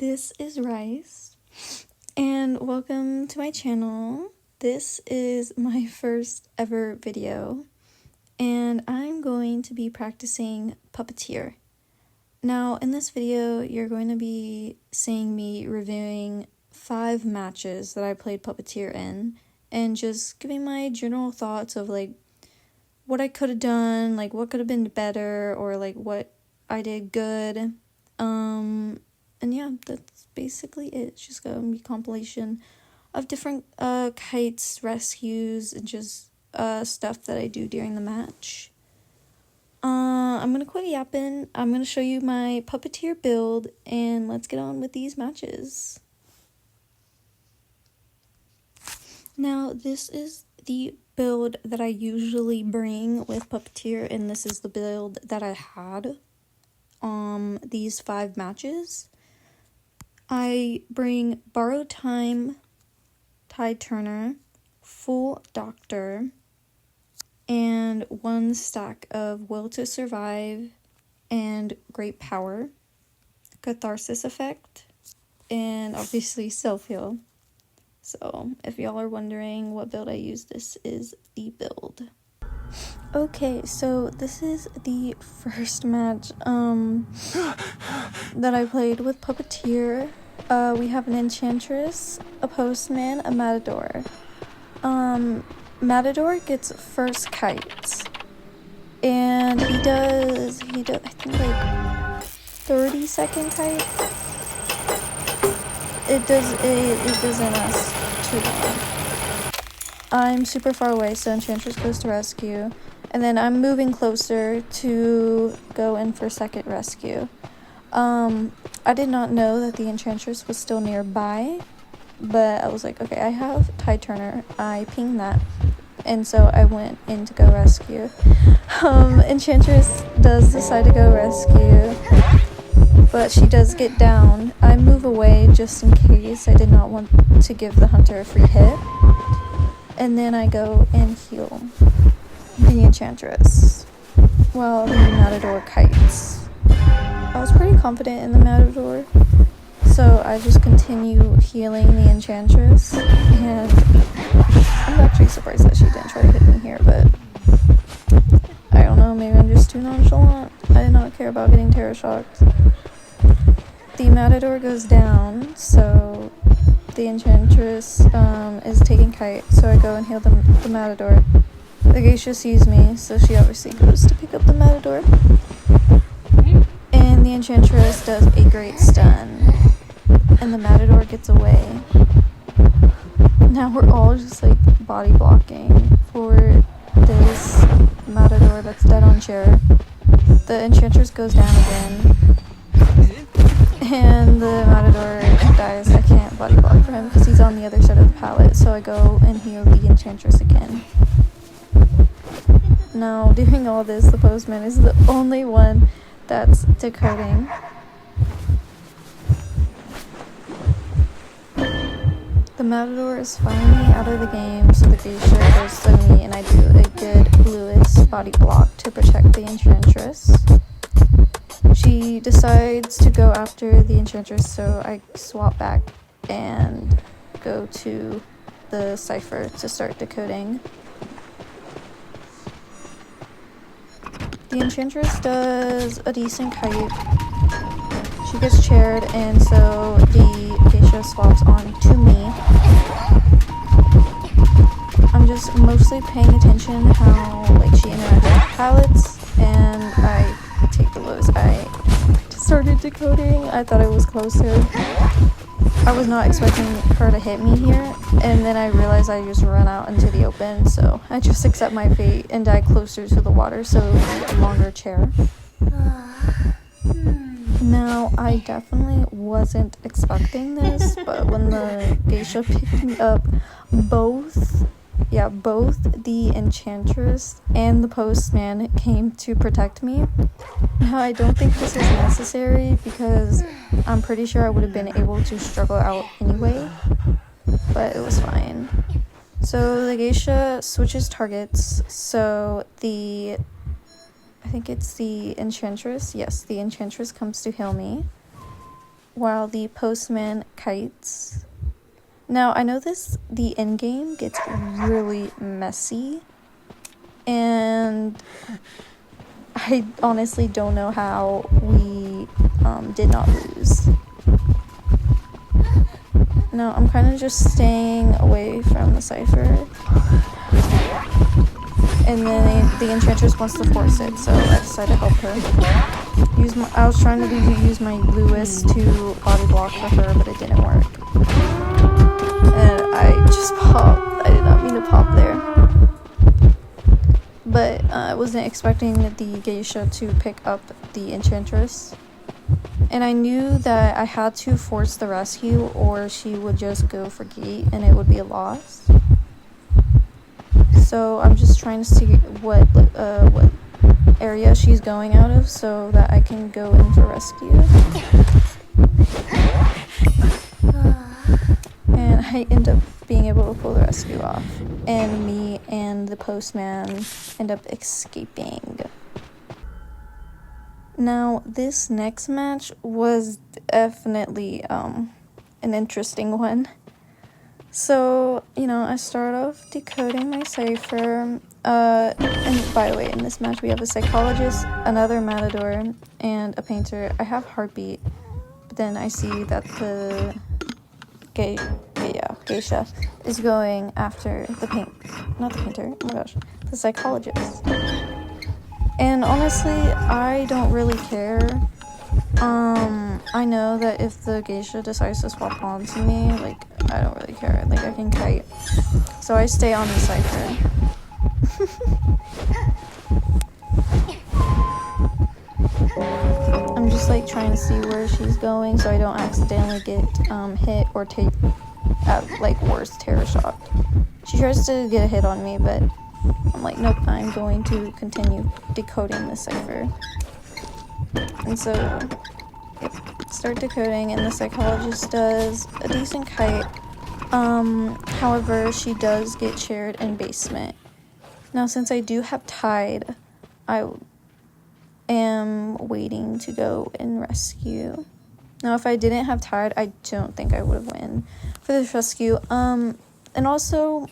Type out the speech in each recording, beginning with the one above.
This is Rice, and welcome to my channel. This is my first ever video, and I'm going to be practicing Puppeteer. Now, in this video, you're going to be seeing me reviewing 5 matches that I played Puppeteer in, and just giving my general thoughts of, what I could have done, what could have been better, or, what I did good. And yeah, that's basically it. It's just gonna be a compilation of different kites, rescues, and just stuff that I do during the match. I'm gonna quit yapping. I'm gonna show you my Puppeteer build, and let's get on with these matches. Now, this is the build that I usually bring with Puppeteer, and this is the build that I had these 5 matches. I bring Borrowed Time, Tide Turner, Full Doctor, and 1 stack of Will to Survive and Great Power, Catharsis Effect, and obviously Self-Heal. So if y'all are wondering what build I use, this is the build. Okay, so this is the first match that I played with Puppeteer. We have an Enchantress, a Postman, a Matador. Matador gets first kite, and he does I think 30-second kite. It doesn't last too long. I'm super far away, so Enchantress goes to rescue. And then I'm moving closer to go in for second rescue. I did not know that the Enchantress was still nearby, but I was like, okay, I have Tide Turner. I pinged that, and so I went in to go rescue. Enchantress does decide to go rescue, but she does get down. I move away just in case. I did not want to give the hunter a free hit. And then I go and heal the Enchantress while the Matador kites. I was pretty confident in the Matador, so I just continue healing the Enchantress, and I'm actually surprised that she didn't try to hit me here, but I don't know, maybe I'm just too nonchalant. I did not care about getting terror shocked. The Matador goes down, so the Enchantress is taking kite, so I go and heal the Matador. The Geisha sees me, so she obviously goes to pick up the Matador. And the Enchantress does a great stun, and the Matador gets away. Now we're all just body blocking for this Matador that's dead on chair. The Enchantress goes down again, and the Matador dies. I can't body block for him because he's on the other side of the pallet, so I go and heal the Enchantress again. Now, doing all this, the Postman is the only one that's decoding. The Matador is finally out of the game, so the Geisha goes to me, and I do a good Lewis body block to protect the Enchantress. She decides to go after the Enchantress, so I swap back and go to the Cypher to start decoding. The Enchantress does a decent kite. She gets chaired, and so the Geisha swaps on to me. I'm just mostly paying attention how she interacts with pallets, and I take the Lewis. I started decoding. I thought I was closer. I was not expecting her to hit me here, and then I realized I just run out into the open, so I just accept my fate and die closer to the water, so a longer chair. Now, I definitely wasn't expecting this, but when the Geisha picked me up, both the Enchantress and the Postman came to protect me. Now, I don't think this is necessary because I'm pretty sure I would have been able to struggle out anyway, but it was fine. So the Geisha switches targets, so I think it's the Enchantress. Yes, the Enchantress comes to heal me. while the postman kites. Now, I know the end game gets really messy, and I honestly don't know how we did not lose. No, I'm kind of just staying away from the cipher. And then the enchantress wants to force it, so I decided to help her. I was trying to use my Lewis to body block for her, but it didn't work. And I just popped. I did not mean to pop there. But I wasn't expecting the geisha to pick up the enchantress. And I knew that I had to force the rescue or she would just go for gate and it would be a loss. So I'm just trying to see what area she's going out of so that I can go in for rescue. And I end up being able to pull the rescue off. And me and the postman end up escaping. Now, this next match was definitely an interesting one. So, I start off decoding my cipher. And by the way, in this match we have a psychologist, another matador, and a painter. I have heartbeat, but then I see that the geisha is going after the psychologist. And honestly, I don't really care. I know that if the geisha decides to swap onto me, I don't really care. I can kite. So I stay on the cipher. I'm just trying to see where she's going so I don't accidentally get hit or take worse terror shocked. She tries to get a hit on me, but I'm nope, I'm going to continue decoding the cipher. And so, start decoding, and the psychologist does a decent kite. However, she does get chared in basement. Now, since I do have tide, I am waiting to go and rescue. Now, if I didn't have tide, I don't think I would have won for this rescue. And also,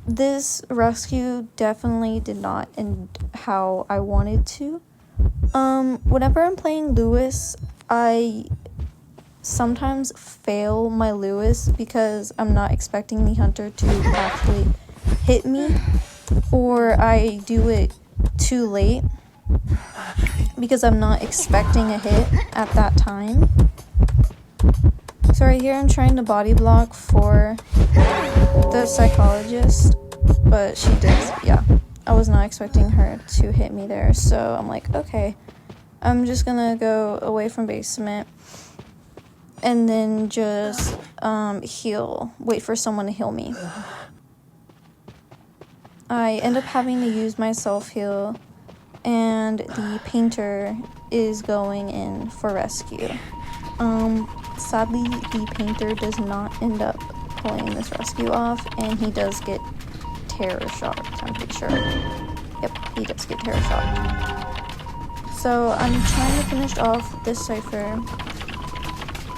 this rescue definitely did not end how I wanted to. Whenever I'm playing Lewis, I sometimes fail my Lewis because I'm not expecting the hunter to actually hit me, or I do it too late because I'm not expecting a hit at that time. So right here I'm trying to body block for the psychologist, but she does, I was not expecting her to hit me there, so I'm okay, I'm just gonna go away from basement and then just wait for someone to heal me. I end up having to use my self-heal, and the painter is going in for rescue. Sadly, the painter does not end up pulling this rescue off, and he does get terror shocked, I'm pretty sure. Yep, he does get terror shocked. So I'm trying to finish off this cipher,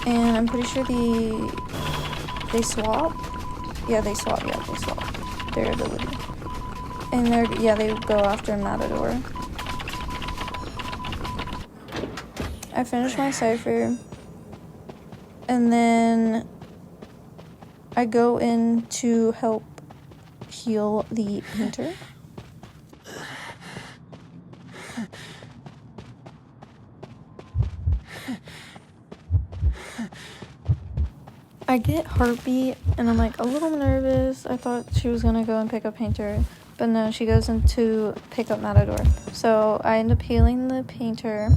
and I'm pretty sure they swap. Yeah, they swap their ability. And they go after Matador. I finished my cipher, and then I go in to help heal the painter. I get heartbeat, and I'm a little nervous. I thought she was gonna go and pick up painter, but no, she goes in to pick up Matador. So I end up healing the painter,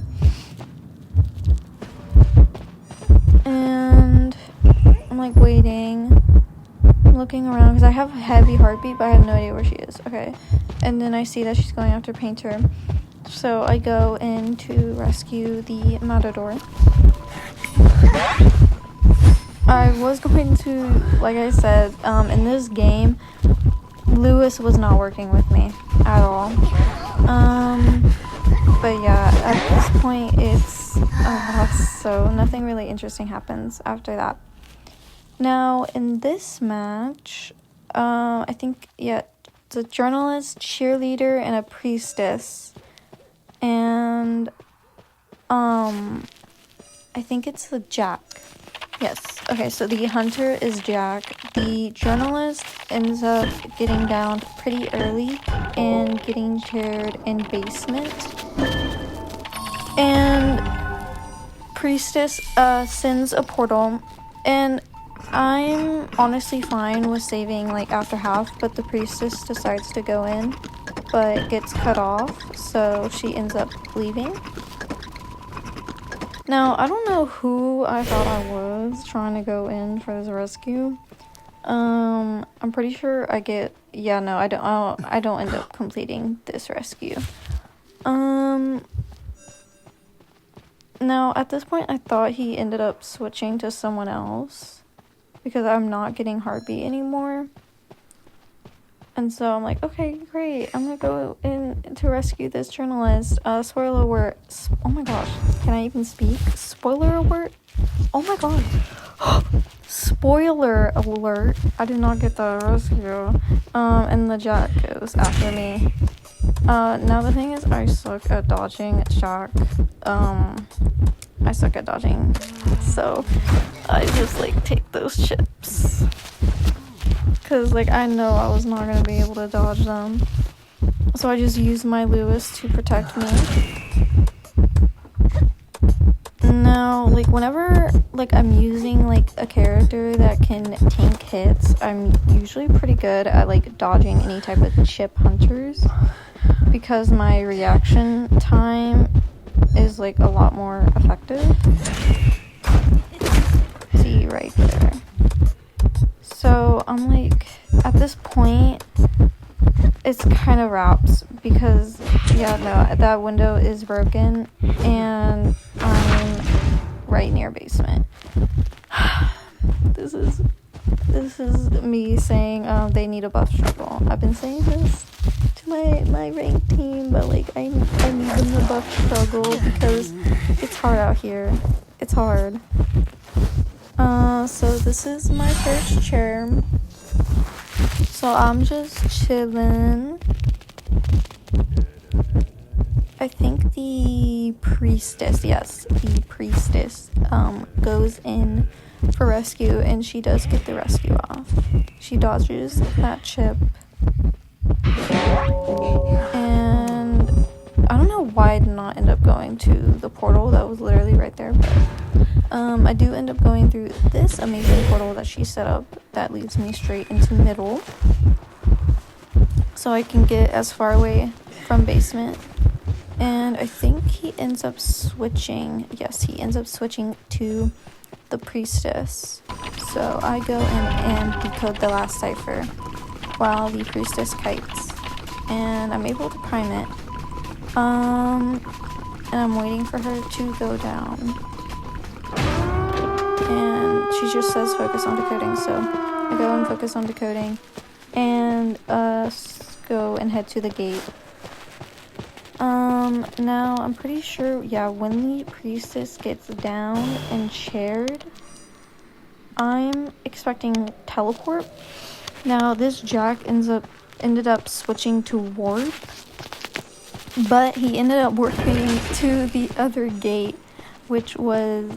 and I'm waiting. I'm looking around because I have a heavy heartbeat, but I have no idea where she is. Okay, and then I see that she's going after painter, so I go in to rescue the Matador. I was going to, like I said, in this game, Lewis was not working with me at all. But yeah, at this point it's a loss, so nothing really interesting happens after that. Now in this match, I think, yeah, the journalist, cheerleader, and a priestess, and I think it's the Jack. Yes. Okay, so the hunter is Jack. The journalist ends up getting downed pretty early and getting chaired in basement. And priestess sends a portal, and I'm honestly fine with saving like after half, but the priestess decides to go in but gets cut off, so she ends up leaving. Now, I don't know who I thought I was trying to go in for this rescue. I'm pretty sure I get, yeah, no, I don't end up completing this rescue. Now, at this point, I thought he ended up switching to someone else because I'm not getting heartbeat anymore. And so I'm like, okay, great. I'm gonna go in to rescue this journalist. Spoiler alert. Oh my gosh. Can I even speak? Spoiler alert. Oh my god. Spoiler alert. I did not get the rescue. And the Jack goes after me. Now the thing is, I suck at dodging Jack. I suck at dodging. So I just like take those chips. Cause like I know I was not gonna be able to dodge them, so I just use my Lewis to protect me. Now, like whenever like I'm using like a character that can tank hits, I'm usually pretty good at like dodging any type of chip hunters because my reaction time is like a lot more effective. See right there. So I'm like, at this point, it's kind of wraps because, yeah, no, that window is broken and I'm right near basement. This is me saying they need a buff struggle. I've been saying this to my ranked team, but like I need them to buff struggle because it's hard out here. It's hard. So this is my first chair. So I'm just chilling. I think the priestess, goes in for rescue, and she does get the rescue off. She dodges that chip. And I don't know why I did not end up going to the portal that was literally right there, but I do end up going through this amazing portal that she set up that leads me straight into middle, so I can get as far away from basement. And I think he ends up switching. Yes, he ends up switching to the priestess. So I go in and decode the last cipher while the priestess kites, and I'm able to prime it. And I'm waiting for her to go down. And she just says focus on decoding, so I go and focus on decoding and go and head to the gate. Now I'm pretty sure, yeah, when the priestess gets down and chaired, I'm expecting teleport. Now this Jack ended up switching to warp, but he ended up warping to the other gate, which was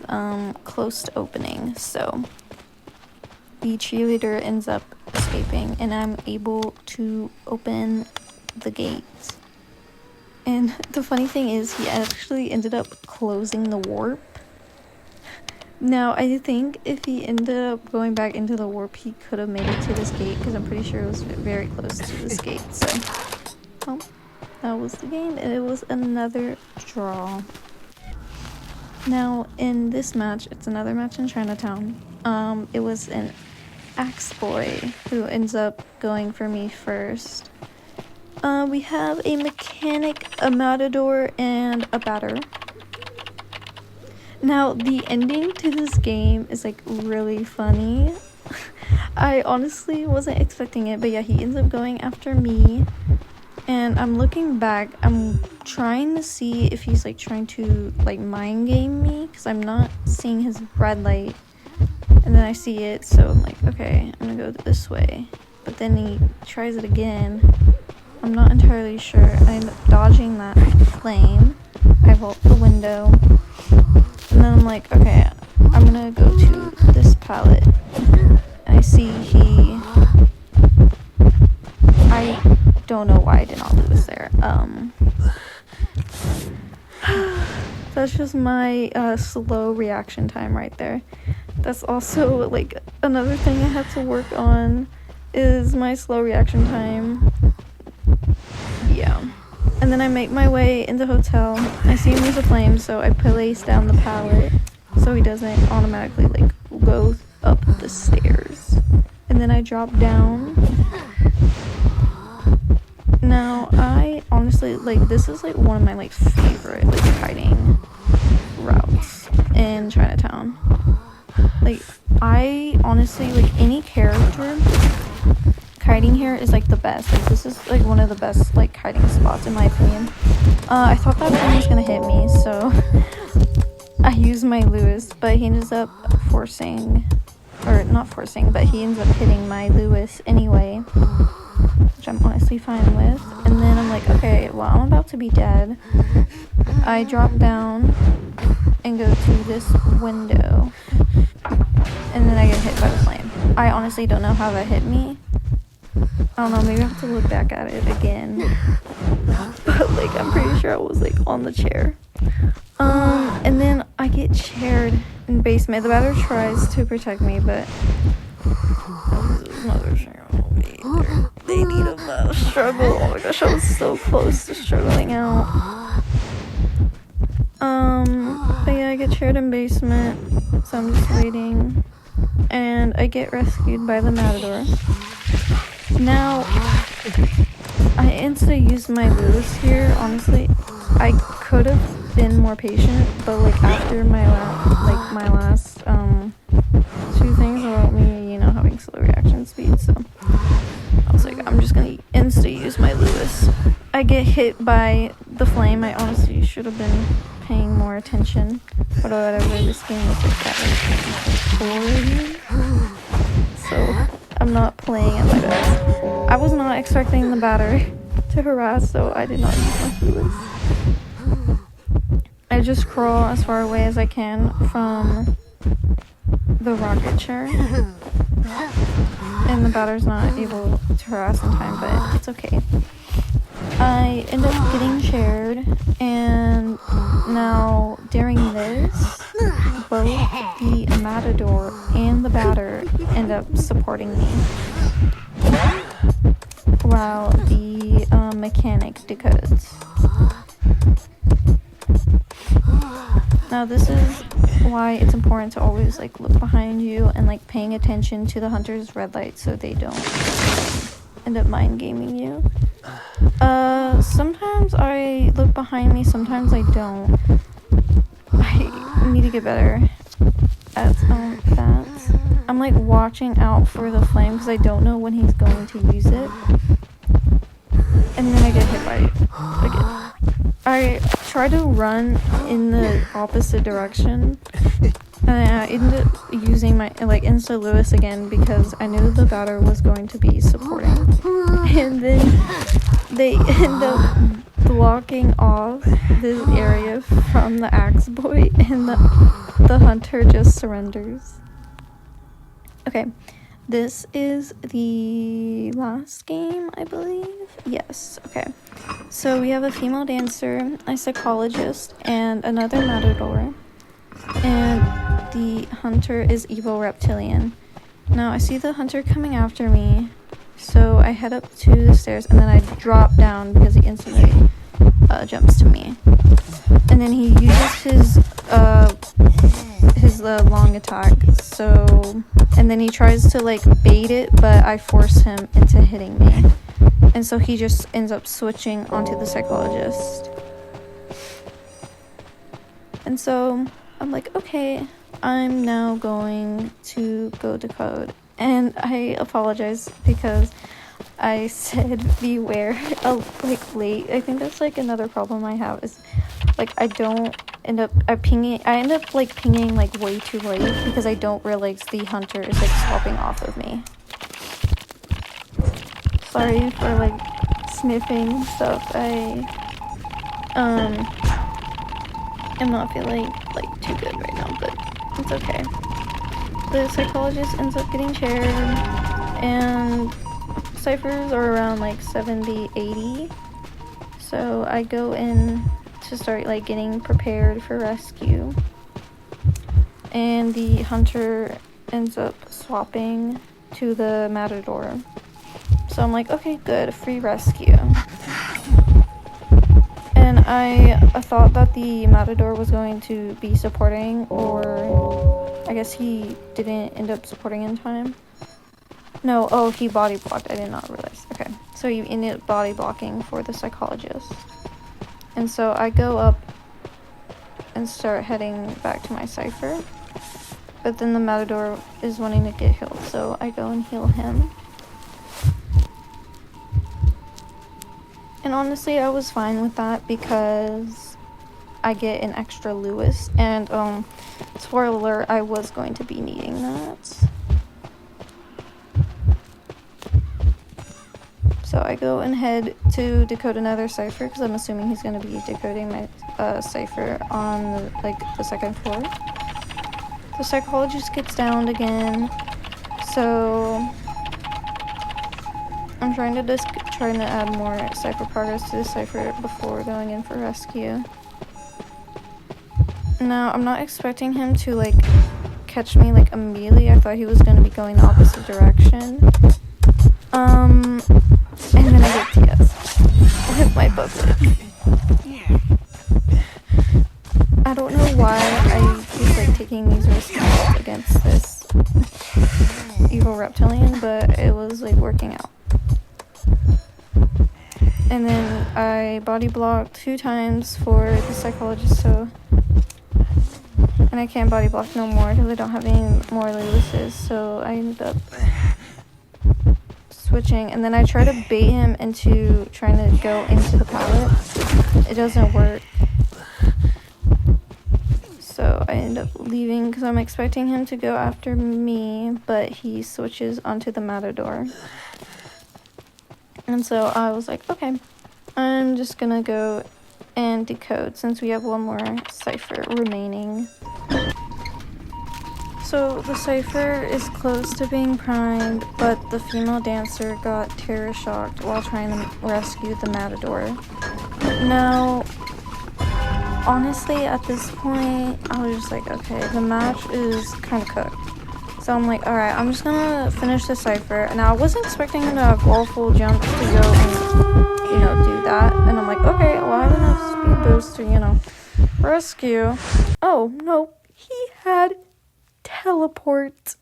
close to opening, so the cheerleader ends up escaping and I'm able to open the gate. And the funny thing is, he actually ended up closing the warp. Now, I think if he ended up going back into the warp, he could have made it to this gate, because I'm pretty sure it was very close to this gate. So, well, that was the game, and it was another draw. Now, in this match, it's another match in Chinatown. It was an Axe Boy who ends up going for me first. We have a mechanic, a matador, and a batter. Now, the ending to this game is like really funny. I honestly wasn't expecting it, but yeah, he ends up going after me. And I'm looking back. I'm trying to see if he's like trying to like mind game me, because I'm not seeing his red light. And then I see it, so I'm like, okay, I'm gonna go this way. But then he tries it again. I'm not entirely sure. I end up dodging that flame. I vault the window. And then I'm like, okay, I'm gonna go to this pallet. And I see I don't know why I did not lose there. That's just my slow reaction time right there. That's also like another thing I have to work on is my slow reaction time. Yeah. And then I make my way in the hotel. I see him use a flame, so I place down the pallet so he doesn't automatically like go up the stairs. And then I drop down. Now I honestly like this is like one of my like favorite like hiding routes in Chinatown. Like I honestly like any character hiding here is like the best. Like this is like one of the best like hiding spots in my opinion. I thought that thing was gonna hit me, so I used my Lewis, but he ends up he ends up hitting my Lewis anyway, which I'm honestly fine with. And then I'm like, okay, well, I'm about to be dead. I drop down and go to this window, and then I get hit by the flame. I honestly don't know how that hit me. I don't know, maybe I have to look back at it again. But like, I'm pretty sure I was like on the chair. And then I get chaired in basement. The batter tries to protect me, but they need a struggle. Oh my gosh, I was so close to struggling out. But yeah, I get chaired in basement, so I'm just waiting. And I get rescued by the Matador. Now, I instantly used my Lewis here. Honestly, I could have been more patient, but like after my last two things about me, you know, having slow reaction speed, so I was like, I'm just gonna instantly use my Lewis. I get hit by the flame. I honestly should have been paying more attention, but whatever, this game is like that boring. So I'm not playing at my best. I was not expecting the batter to harass, so I did not use my Lewis. I just crawl as far away as I can from the rocket chair, and the batter's not able to harass in time, but it's okay. I end up getting chaired, and now during this, both the Matador and the batter end up supporting me, while the mechanic decodes. Now this is why it's important to always like look behind you and like paying attention to the hunter's red light so they don't end up mind gaming you. Sometimes I look behind me, sometimes I don't. I need to get better at that. I'm like watching out for the flame because I don't know when he's going to use it. And then I get hit by it again. I try to run in the opposite direction, and I ended up using my Insta Lewis again because I knew the batter was going to be supporting. And then they end up blocking off this area from the axe boy, and the hunter just surrenders. Okay, this is the last game, I believe. Yes, okay. So we have a female dancer, a psychologist, and another matador. And the hunter is evil reptilian. Now I see the hunter coming after me, so I head up to the stairs, and then I drop down because he instantly jumps to me. And then he uses his long attack, so, and then he tries to like bait it, but I force him into hitting me, and so he just ends up switching onto the psychologist. And so I'm like, okay, I'm now going to go to code, and I apologize because I said beware of like late. I think that's like another problem I have is like I don't end up pinging like way too late because I don't realize the hunter is like swapping off of me. Sorry for like sniffing stuff. I am not feeling like too good right now, but it's okay. The psychologist ends up getting chaired, and ciphers are around like 70, 80. So I go in to start like getting prepared for rescue, and the hunter ends up swapping to the matador. So I'm like, okay, good, free rescue. And I thought that the matador was going to be supporting, or I guess he didn't end up supporting in time. No, oh, he body blocked. I did not realize. Okay, so he ended up body blocking for the psychologist. And so I go up and start heading back to my cipher. But then the matador is wanting to get healed, so I go and heal him. And honestly, I was fine with that because I get an extra Lewis. And, spoiler alert, I was going to be needing that. So I go and head to decode another cipher because I'm assuming he's going to be decoding my cipher on the second floor. The psychologist gets downed again, so I'm trying to add more cipher progress to the cipher before going in for rescue. Now, I'm not expecting him to like catch me like immediately. I thought he was going to be going the opposite direction. And then I get TS with my booklet. I don't know why I keep like taking these risks against this evil reptilian, but it was like working out. And then I body blocked 2 times for the psychologist, so, and I can't body block no more because I don't have any more Lewis's, so I ended up switching, and then I try to bait him into trying to go into the pallet. It doesn't work. So I end up leaving because I'm expecting him to go after me, but he switches onto the matador. And so I was like, okay, I'm just gonna go and decode since we have one more cipher remaining. So the cipher is close to being primed, but the female dancer got terror shocked while trying to rescue the matador. Now, honestly, at this point, I was just like, okay, the match is kind of cooked. So I'm like, alright, I'm just gonna finish the cipher. And I wasn't expecting him to have all full jumps to go and, do that. And I'm like, okay, well, I have enough speed boost to, rescue. Oh, no, he had teleport.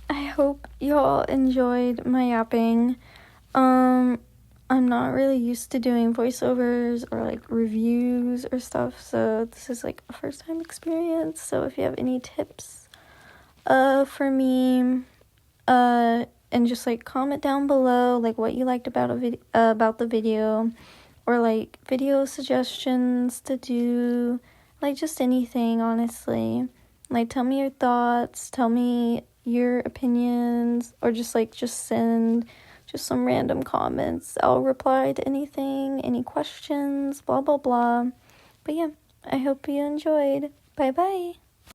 I hope y'all enjoyed my yapping. I'm not really used to doing voiceovers or like reviews or stuff, so this is like a first time experience. So if you have any tips for me, and just like comment down below like what you liked about about the video, or like video suggestions to do, like just anything, honestly. Like, tell me your thoughts, tell me your opinions, or just send just some random comments. I'll reply to anything, any questions, blah, blah, blah. But yeah, I hope you enjoyed. Bye-bye.